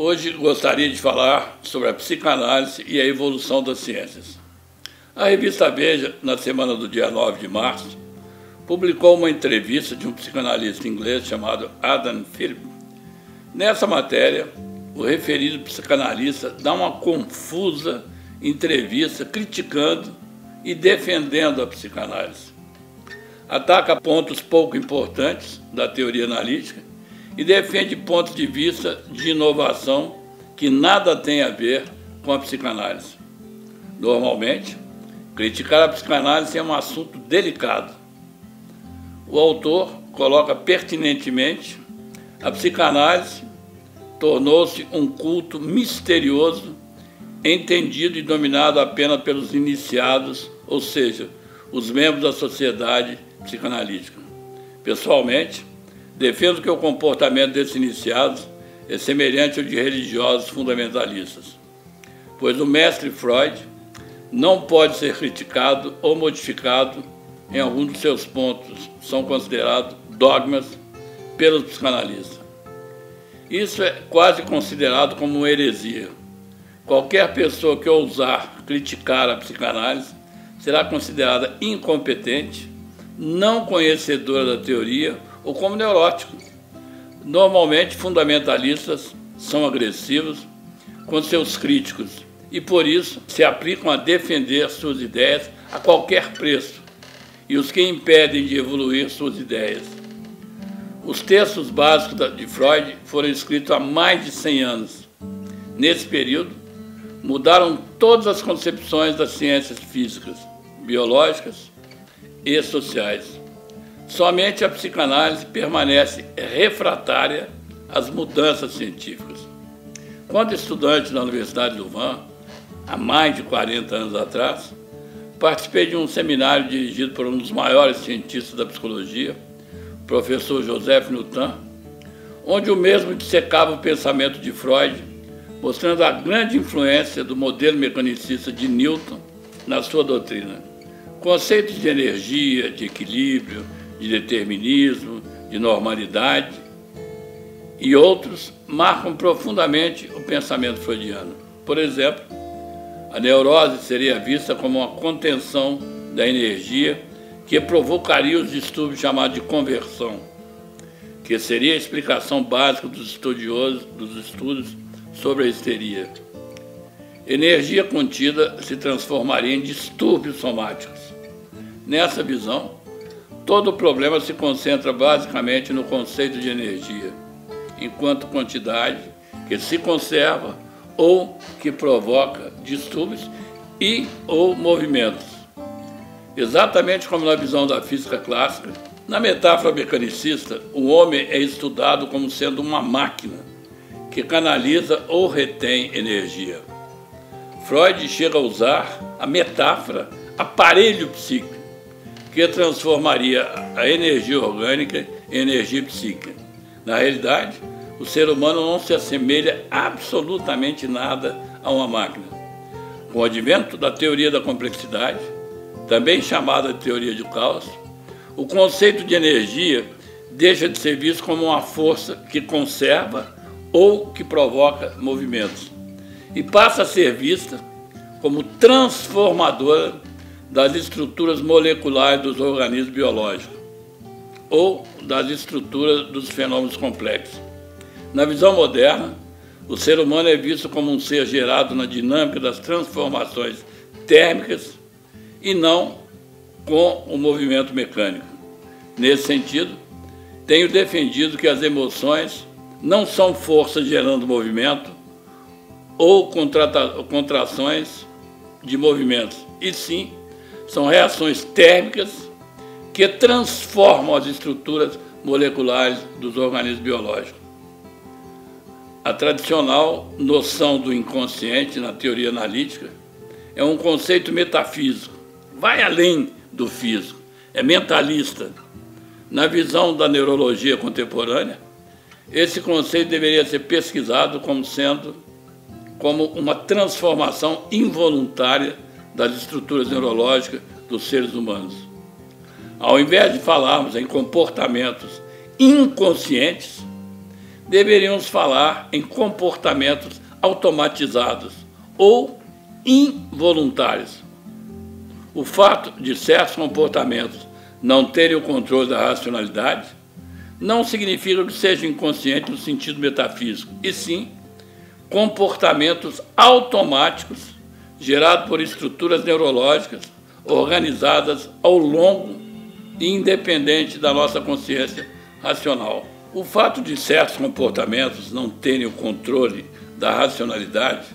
Hoje gostaria de falar sobre a psicanálise e a evolução das ciências. A revista Veja, na semana do dia 9 de março, publicou uma entrevista de um psicanalista inglês chamado Adam Phillips. Nessa matéria, o referido psicanalista dá uma confusa entrevista criticando e defendendo a psicanálise. Ataca pontos pouco importantes da teoria analítica e defende pontos de vista de inovação que nada tem a ver com a psicanálise. Normalmente, criticar a psicanálise é um assunto delicado. O autor coloca pertinentemente: a psicanálise tornou-se um culto misterioso, entendido e dominado apenas pelos iniciados, ou seja, os membros da sociedade psicanalítica. Pessoalmente, defendo que o comportamento desses iniciados é semelhante ao de religiosos fundamentalistas, pois o mestre Freud não pode ser criticado ou modificado em algum dos seus pontos, são considerados dogmas pelos psicanalistas. Isso é quase considerado como uma heresia. Qualquer pessoa que ousar criticar a psicanálise será considerada incompetente, não conhecedora da teoria ou como neurótico. Normalmente, fundamentalistas são agressivos com seus críticos e, por isso, se aplicam a defender suas ideias a qualquer preço e os que impedem de evoluir suas ideias. Os textos básicos de Freud foram escritos há mais de 100 anos. Nesse período, mudaram todas as concepções das ciências físicas, biológicas e sociais. Somente a psicanálise permanece refratária às mudanças científicas. Quando estudante na Universidade de Louvain, há mais de 40 anos atrás, participei de um seminário dirigido por um dos maiores cientistas da psicologia, o professor Joseph Newton, onde o mesmo dissecava o pensamento de Freud, mostrando a grande influência do modelo mecanicista de Newton na sua doutrina. Conceitos de energia, de equilíbrio, de determinismo, de normalidade e outros marcam profundamente o pensamento freudiano. Por exemplo, a neurose seria vista como uma contenção da energia que provocaria os distúrbios chamados de conversão, que seria a explicação básica dos estudiosos dos estudos sobre a histeria. Energia contida se transformaria em distúrbios somáticos. Nessa visão, todo o problema se concentra basicamente no conceito de energia, enquanto quantidade que se conserva ou que provoca distúrbios e ou movimentos. Exatamente como na visão da física clássica, na metáfora mecanicista, o homem é estudado como sendo uma máquina que canaliza ou retém energia. Freud chega a usar a metáfora aparelho psíquico, que transformaria a energia orgânica em energia psíquica. Na realidade, o ser humano não se assemelha absolutamente nada a uma máquina. Com o advento da teoria da complexidade, também chamada de teoria do caos, o conceito de energia deixa de ser visto como uma força que conserva ou que provoca movimentos, e passa a ser vista como transformadora das estruturas moleculares dos organismos biológicos ou das estruturas dos fenômenos complexos. Na visão moderna, o ser humano é visto como um ser gerado na dinâmica das transformações térmicas e não com o movimento mecânico. Nesse sentido, tenho defendido que as emoções não são forças gerando movimento ou contrações de movimentos, e sim são reações térmicas que transformam as estruturas moleculares dos organismos biológicos. A tradicional noção do inconsciente na teoria analítica é um conceito metafísico, vai além do físico, é mentalista. Na visão da neurologia contemporânea, esse conceito deveria ser pesquisado como uma transformação involuntária das estruturas neurológicas dos seres humanos. Ao invés de falarmos em comportamentos inconscientes, deveríamos falar em comportamentos automatizados ou involuntários. O fato de certos comportamentos não terem o controle da racionalidade não significa que sejam inconscientes no sentido metafísico, e sim comportamentos automáticos gerados por estruturas neurológicas organizadas ao longo e independente da nossa consciência racional. O fato de certos comportamentos não terem o controle da racionalidade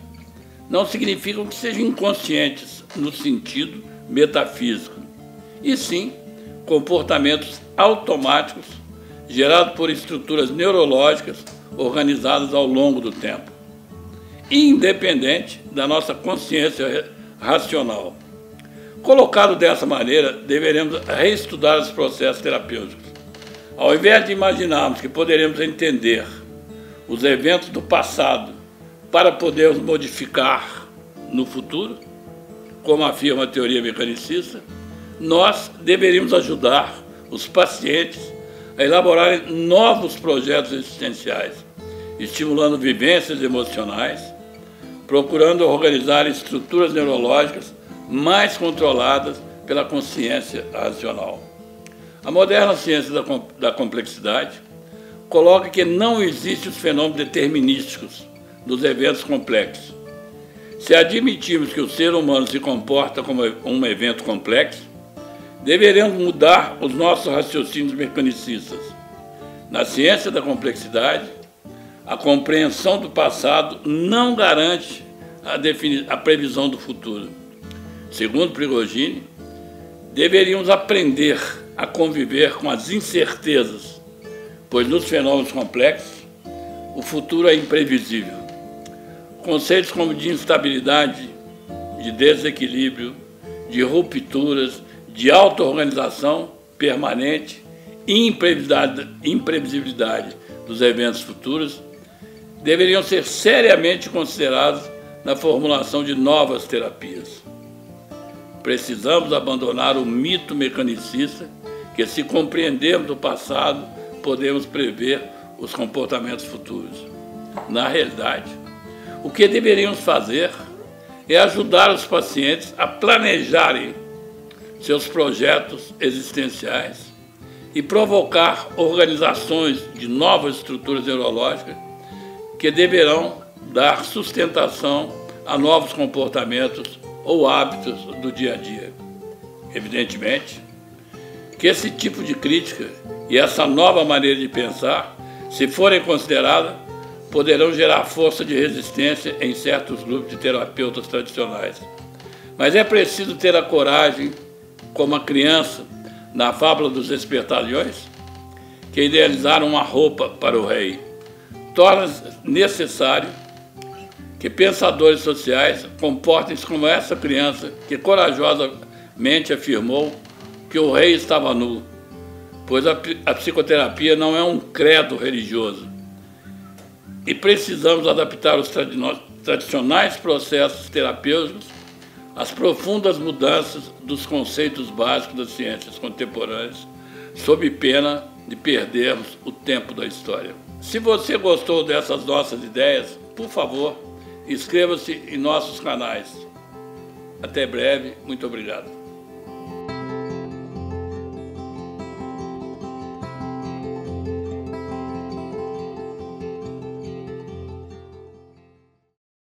não significa que sejam inconscientes no sentido metafísico, e sim comportamentos automáticos gerados por estruturas neurológicas organizadas ao longo do tempo, independente da nossa consciência racional. Colocado dessa maneira, deveremos reestudar os processos terapêuticos. Ao invés de imaginarmos que poderemos entender os eventos do passado para podermos modificar no futuro, como afirma a teoria mecanicista, nós deveríamos ajudar os pacientes a elaborarem novos projetos existenciais, estimulando vivências emocionais, procurando organizar estruturas neurológicas mais controladas pela consciência racional. A moderna ciência da complexidade coloca que não existem os fenômenos determinísticos dos eventos complexos. Se admitirmos que o ser humano se comporta como um evento complexo, deveremos mudar os nossos raciocínios mecanicistas. Na ciência da complexidade, a compreensão do passado não garante a previsão do futuro. Segundo Prigogine, deveríamos aprender a conviver com as incertezas, pois nos fenômenos complexos, o futuro é imprevisível. Conceitos como de instabilidade, de desequilíbrio, de rupturas, de auto-organização permanente e imprevisibilidade dos eventos futuros deveriam ser seriamente considerados na formulação de novas terapias. Precisamos abandonar o mito mecanicista que, se compreendermos o passado, podemos prever os comportamentos futuros. Na realidade, o que deveríamos fazer é ajudar os pacientes a planejarem seus projetos existenciais e provocar organizações de novas estruturas neurológicas que deverão dar sustentação a novos comportamentos ou hábitos do dia a dia. Evidentemente que esse tipo de crítica e essa nova maneira de pensar, se forem consideradas, poderão gerar força de resistência em certos grupos de terapeutas tradicionais. Mas é preciso ter a coragem, como a criança na fábula dos espertalhões, que idealizaram uma roupa para o rei. Torna-se necessário que pensadores sociais comportem-se como essa criança que corajosamente afirmou que o rei estava nu, pois a psicoterapia não é um credo religioso. E precisamos adaptar os tradicionais processos terapêuticos às profundas mudanças dos conceitos básicos das ciências contemporâneas, sob pena de perdermos o tempo da história. Se você gostou dessas nossas ideias, por favor, inscreva-se em nossos canais. Até breve, muito obrigado.